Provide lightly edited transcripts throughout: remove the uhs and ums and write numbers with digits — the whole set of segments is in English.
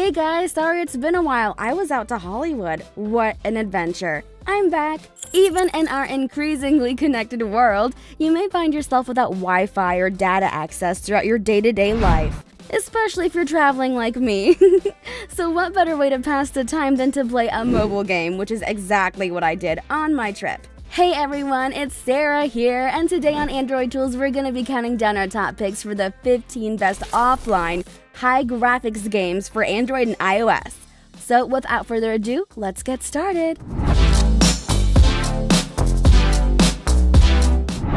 Hey guys, sorry it's been a while. I was out to Hollywood. What an adventure. I'm back. Even in our increasingly connected world, you may find yourself without Wi-Fi or data access throughout your day-to-day life, especially if you're traveling like me. So what better way to pass the time than to play a mobile game, which is exactly what I did on my trip. Hey everyone, it's Sarah here, and today on Android Tools we're going to be counting down our top picks for the 15 best offline high graphics games for Android and iOS. So without further ado, let's get started.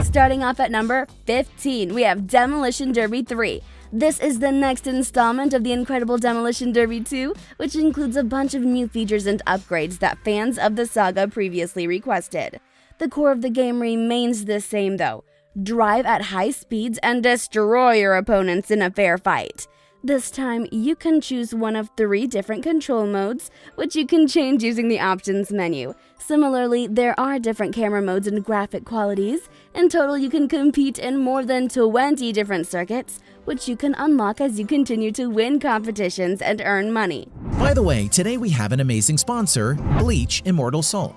Starting off at number 15, we have Demolition Derby 3. This is the next installment of the incredible Demolition Derby 2, which includes a bunch of new features and upgrades that fans of the saga previously requested. The core of the game remains the same though. Drive at high speeds and destroy your opponents in a fair fight. This time, you can choose one of 3 different control modes, which you can change using the options menu. Similarly, there are different camera modes and graphic qualities. In total, you can compete in more than 20 different circuits, which you can unlock as you continue to win competitions and earn money. By the way, today we have an amazing sponsor, Bleach Immortal Soul.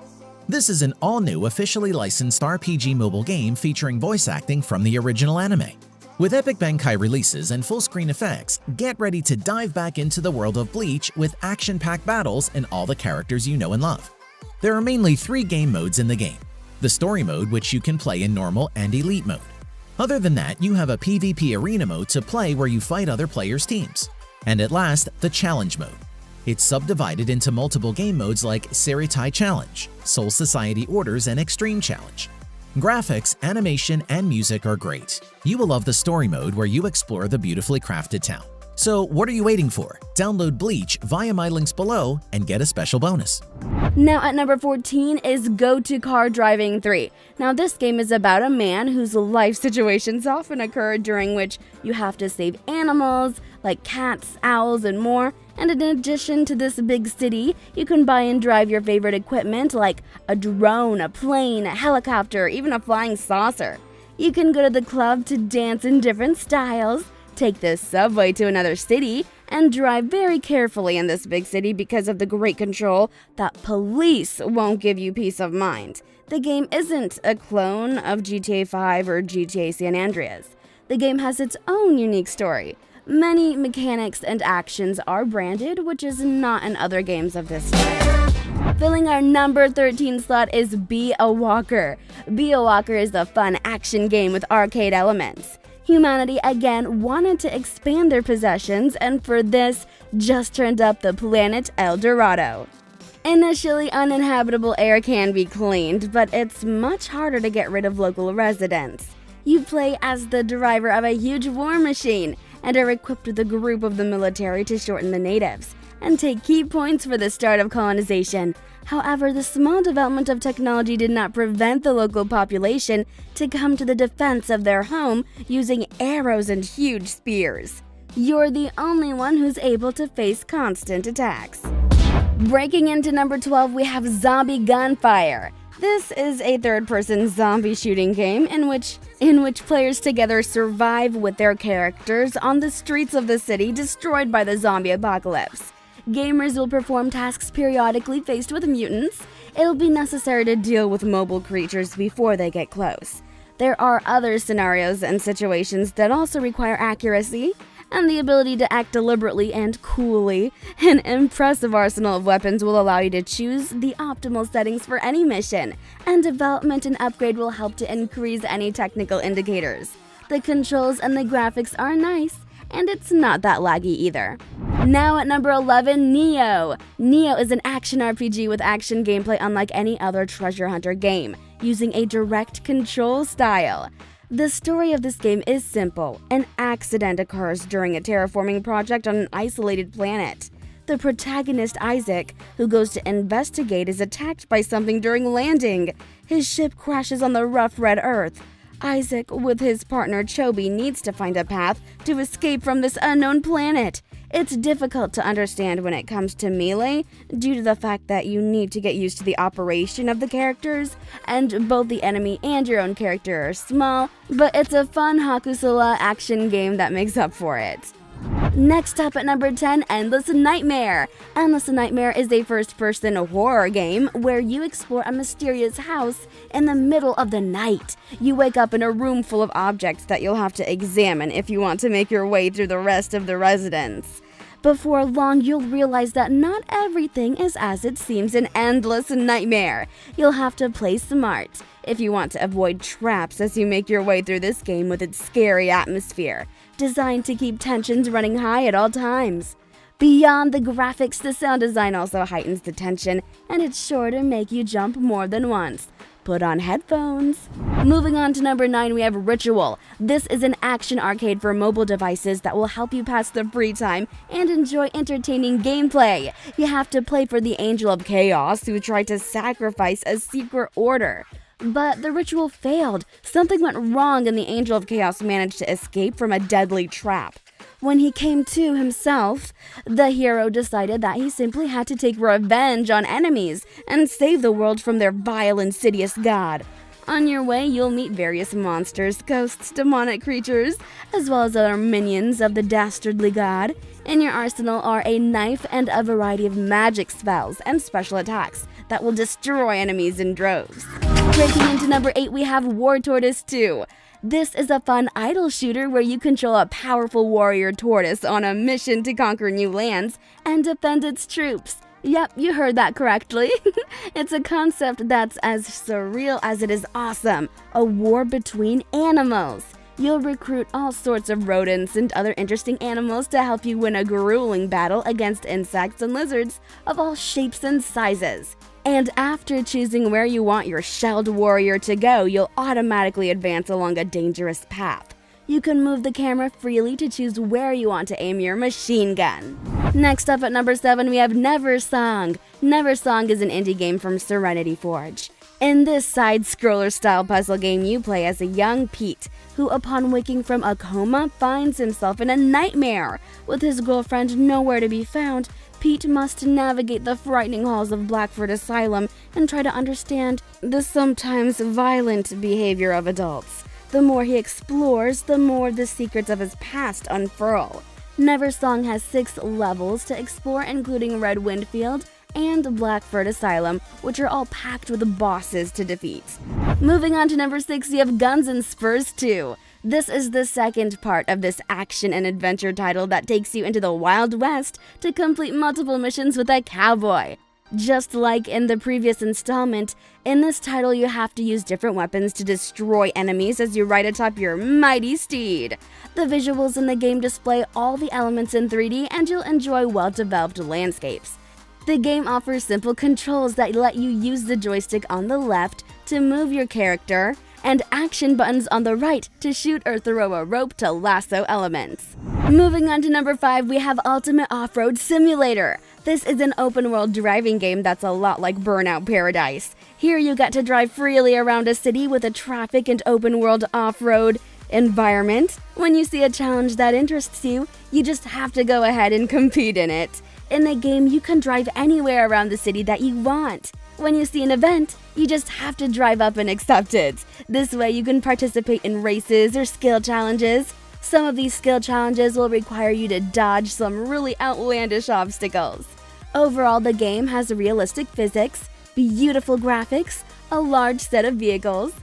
This is an all-new officially licensed RPG mobile game featuring voice acting from the original anime. With epic Bankai releases and full-screen effects, get ready to dive back into the world of Bleach with action-packed battles and all the characters you know and love. There are mainly 3 game modes in the game. The story mode, which you can play in normal and elite mode. Other than that, you have a PvP arena mode to play where you fight other players' teams. And at last, the challenge mode. It's subdivided into multiple game modes like Seritai Challenge, Soul Society Orders, and Extreme Challenge. Graphics, animation, and music are great. You will love the story mode where you explore the beautifully crafted town. So what are you waiting for? Download Bleach via my links below and get a special bonus. Now at number 14 is Go to Car Driving 3. Now this game is about a man whose life situations often occur during which you have to save animals like cats, owls, and more. And in addition to this big city, you can buy and drive your favorite equipment like a drone, a plane, a helicopter, even a flying saucer. You can go to the club to dance in different styles, take the subway to another city, and drive very carefully in this big city because of the great control that police won't give you peace of mind. The game isn't a clone of GTA 5 or GTA San Andreas. The game has its own unique story. Many mechanics and actions are branded, which is not in other games of this type. Filling our number 13 slot is Be a Walker. Be a Walker is a fun action game with arcade elements. Humanity again wanted to expand their possessions, and for this, just turned up the planet El Dorado. Initially, uninhabitable air can be cleaned, but it's much harder to get rid of local residents. You play as the driver of a huge war machine, and are equipped with a group of the military to shorten the natives, and take key points for the start of colonization. However, the small development of technology did not prevent the local population to come to the defense of their home using arrows and huge spears. You're the only one who's able to face constant attacks. Breaking into number 12, we have Zombie Gunfire. This is a third-person zombie shooting game in which players together survive with their characters on the streets of the city destroyed by the zombie apocalypse. Gamers will perform tasks periodically faced with mutants. It'll be necessary to deal with mobile creatures before they get close. There are other scenarios and situations that also require accuracy and the ability to act deliberately and coolly. An impressive arsenal of weapons will allow you to choose the optimal settings for any mission, and development and upgrade will help to increase any technical indicators. The controls and the graphics are nice, and it's not that laggy either. Now at number 11, Neo. Neo is an action RPG with action gameplay unlike any other treasure hunter game, using a direct control style. The story of this game is simple. An accident occurs during a terraforming project on an isolated planet. The protagonist, Isaac, who goes to investigate, is attacked by something during landing. His ship crashes on the rough red earth. Isaac, with his partner Chobi, needs to find a path to escape from this unknown planet. It's difficult to understand when it comes to melee due to the fact that you need to get used to the operation of the characters, and both the enemy and your own character are small, but it's a fun Hakusula action game that makes up for it. Next up at number 10, Endless Nightmare. Endless Nightmare is a first-person horror game where you explore a mysterious house in the middle of the night. You wake up in a room full of objects that you'll have to examine if you want to make your way through the rest of the residence. Before long, you'll realize that not everything is as it seems in Endless Nightmare. You'll have to play smart if you want to avoid traps as you make your way through this game with its scary atmosphere, designed to keep tensions running high at all times. Beyond the graphics, the sound design also heightens the tension, and it's sure to make you jump more than once. Put on headphones. Moving on to number 9, we have Ritual. This is an action arcade for mobile devices that will help you pass the free time and enjoy entertaining gameplay. You have to play for the Angel of Chaos, who tried to sacrifice a secret order. But the ritual failed. Something went wrong and the Angel of Chaos managed to escape from a deadly trap. When he came to himself, the hero decided that he simply had to take revenge on enemies and save the world from their vile, insidious god. On your way, you'll meet various monsters, ghosts, demonic creatures, as well as other minions of the dastardly god. In your arsenal are a knife and a variety of magic spells and special attacks that will destroy enemies in droves. Breaking into number 8, we have War Tortoise 2. This is a fun idle shooter where you control a powerful warrior tortoise on a mission to conquer new lands and defend its troops. Yep, you heard that correctly. It's a concept that's as surreal as it is awesome. A war between animals. You'll recruit all sorts of rodents and other interesting animals to help you win a grueling battle against insects and lizards of all shapes and sizes. And after choosing where you want your shelled warrior to go, you'll automatically advance along a dangerous path. You can move the camera freely to choose where you want to aim your machine gun. Next up at number 7, we have Never Song. Never Song is an indie game from Serenity Forge. In this side-scroller style puzzle game, you play as a young Pete, who upon waking from a coma finds himself in a nightmare. With his girlfriend nowhere to be found, Pete must navigate the frightening halls of Blackford Asylum and try to understand the sometimes violent behavior of adults. The more he explores, the more the secrets of his past unfurl. Never Song has 6 levels to explore, including Red Windfield and Blackford Asylum, which are all packed with bosses to defeat. Moving on to number 6, you have Guns and Spurs 2. This is the second part of this action and adventure title that takes you into the Wild West to complete multiple missions with a cowboy. Just like in the previous installment, in this title you have to use different weapons to destroy enemies as you ride atop your mighty steed. The visuals in the game display all the elements in 3D and you'll enjoy well-developed landscapes. The game offers simple controls that let you use the joystick on the left to move your character, and action buttons on the right to shoot or throw a rope to lasso elements. Moving on to number 5, we have Ultimate Off-Road Simulator. This is an open-world driving game that's a lot like Burnout Paradise. Here you get to drive freely around a city with a traffic and open-world off-road environment. When you see a challenge that interests you, you just have to go ahead and compete in it. In the game, you can drive anywhere around the city that you want. When you see an event, you just have to drive up and accept it. This way you can participate in races or skill challenges. Some of these skill challenges will require you to dodge some really outlandish obstacles. Overall, the game has realistic physics, beautiful graphics, a large set of vehicles.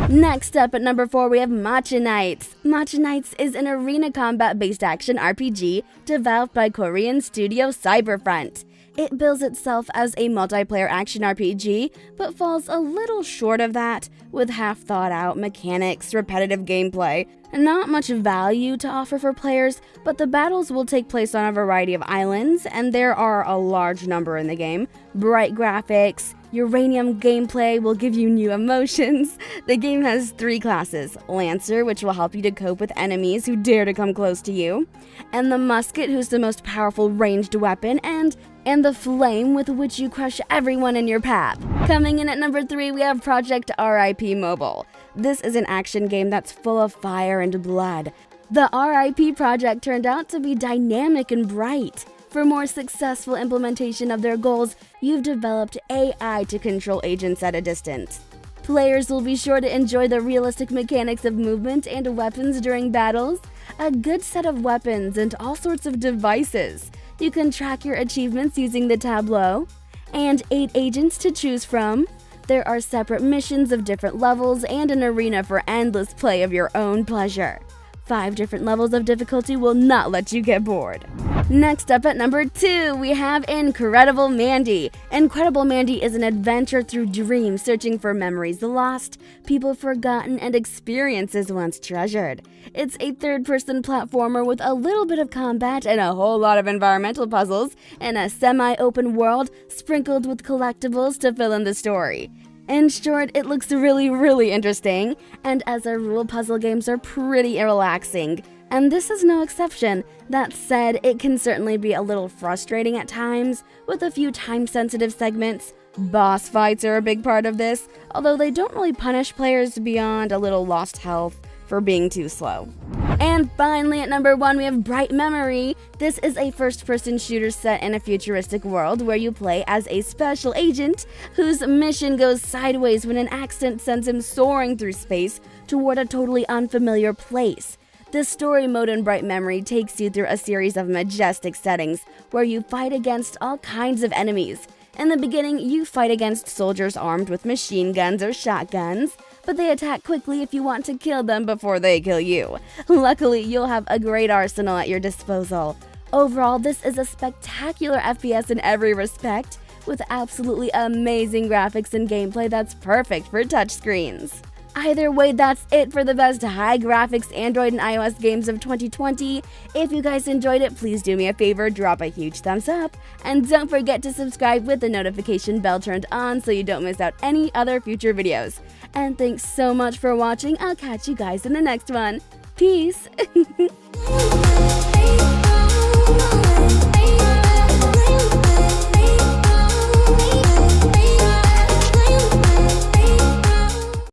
Next up at number 4, we have Matcha Knights. Matcha Knights is an arena combat-based action RPG developed by Korean studio Cyberfront. It bills itself as a multiplayer action RPG, but falls a little short of that, with half-thought-out mechanics, repetitive gameplay, and not much value to offer for players, but the battles will take place on a variety of islands, and there are a large number in the game. Bright graphics, uranium gameplay will give you new emotions. The game has 3 classes: Lancer, which will help you to cope with enemies who dare to come close to you, and the Musket, who's the most powerful ranged weapon, and the Flame, with which you crush everyone in your path. Coming in at number 3, we have Project RIP Mobile. This is an action game that's full of fire and blood. The RIP project turned out to be dynamic and bright. For more successful implementation of their goals, you've developed AI to control agents at a distance. Players will be sure to enjoy the realistic mechanics of movement and weapons during battles, a good set of weapons, and all sorts of devices. You can track your achievements using the tableau, and 8 agents to choose from. There are separate missions of different levels and an arena for endless play of your own pleasure. 5 different levels of difficulty will not let you get bored. Next up at number 2, we have Incredible Mandy. Incredible Mandy is an adventure through dreams searching for memories lost, people forgotten, and experiences once treasured. It's a third-person platformer with a little bit of combat and a whole lot of environmental puzzles in a semi-open world sprinkled with collectibles to fill in the story. In short, it looks really interesting, and as a rule, puzzle games are pretty relaxing, and this is no exception. That said, it can certainly be a little frustrating at times, with a few time-sensitive segments. Boss fights are a big part of this, although they don't really punish players beyond a little lost health for being too slow. And finally, at number 1, we have Bright Memory. This is a first-person shooter set in a futuristic world where you play as a special agent whose mission goes sideways when an accident sends him soaring through space toward a totally unfamiliar place. The story mode in Bright Memory takes you through a series of majestic settings where you fight against all kinds of enemies. In the beginning, you fight against soldiers armed with machine guns or shotguns, but they attack quickly if you want to kill them before they kill you. Luckily, you'll have a great arsenal at your disposal. Overall, this is a spectacular FPS in every respect, with absolutely amazing graphics and gameplay that's perfect for touchscreens. Either way, that's it for the best high-graphics Android and iOS games of 2020. If you guys enjoyed it, please do me a favor, drop a huge thumbs up, and don't forget to subscribe with the notification bell turned on so you don't miss out any other future videos. And thanks so much for watching. I'll catch you guys in the next one. Peace!